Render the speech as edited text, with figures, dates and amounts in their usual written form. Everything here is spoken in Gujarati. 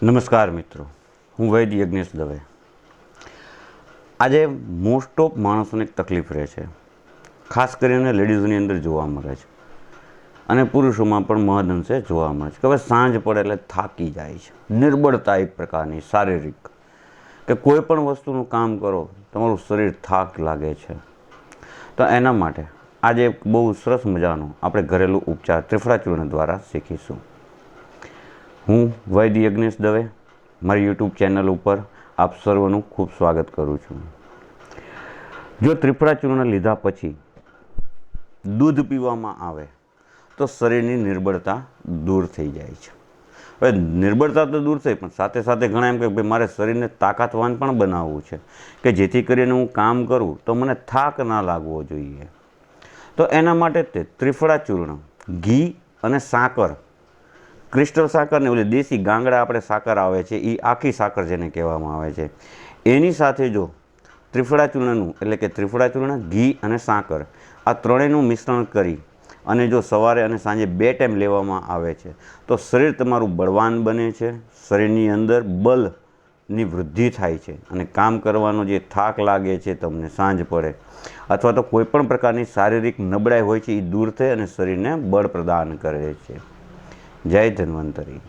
નમસ્કાર મિત્રો, હું વૈદ યજ્ઞેશ દવે. આજે મોસ્ટ ઓફ માણસોને એક તકલીફ રહે છે, ખાસ કરીને લેડીઝોની અંદર જોવા મળે છે અને પુરુષોમાં પણ મહદઅંશે જોવા મળે છે કે હવે સાંજ પડે એટલે થાકી જાય છે, નિર્બળતા એક પ્રકારની શારીરિક, કે કોઈ પણ વસ્તુનું કામ કરો તમારું શરીર થાક લાગે છે. તો એના માટે આજે એક બહુ સરસ મજાનો આપણે ઘરેલું ઉપચાર ત્રિફળા ચૂર્ણ દ્વારા શીખીશું. હું વૈદ યજ્ઞેશ દવે મારી યુટ્યુબ ચેનલ ઉપર આપ સર્વનું ખૂબ સ્વાગત કરું છું. જો ત્રિફળા ચૂર્ણ લીધા પછી દૂધ પીવામાં આવે તો શરીરની નિર્બળતા દૂર થઈ જાય છે. હવે નિર્બળતા તો દૂર થઈ, પણ સાથે સાથે ઘણા એમ કે ભાઈ મારે શરીરને તાકાતવાન પણ બનાવવું છે કે જેથી કરીને હું કામ કરું તો મને થાક ના લાગવો જોઈએ. તો એના માટે તે ત્રિફળા ચૂર્ણ ઘી અને સાકર, ક્રિસ્ટલ સાકર ને ઓલી દેશી ગાંગડા આપણે સાકર આવે છે, એ આખી સાકર જેને કહેવામાં આવે છે, એની સાથે જો ત્રિફળા ચૂર્ણનું એટલે કે ત્રિફળા ચૂર્ણ, ઘી અને સાકર આ ત્રણેયનું મિશ્રણ કરી અને જો સવારે અને સાંજે 2 ટાઈમ લેવામાં આવે છે તો શરીર તમારું બળવાન બને છે, શરીરની અંદર બળની વૃદ્ધિ થાય છે અને કામ કરવાનો જે થાક લાગે છે તમને સાંજ પડે અથવા તો કોઈ પણ પ્રકારની શારીરિક નબળાઈ હોય છે એ દૂર થઈ અને શરીરને બળ પ્રદાન કરે છે. જય ધન્વંતરી.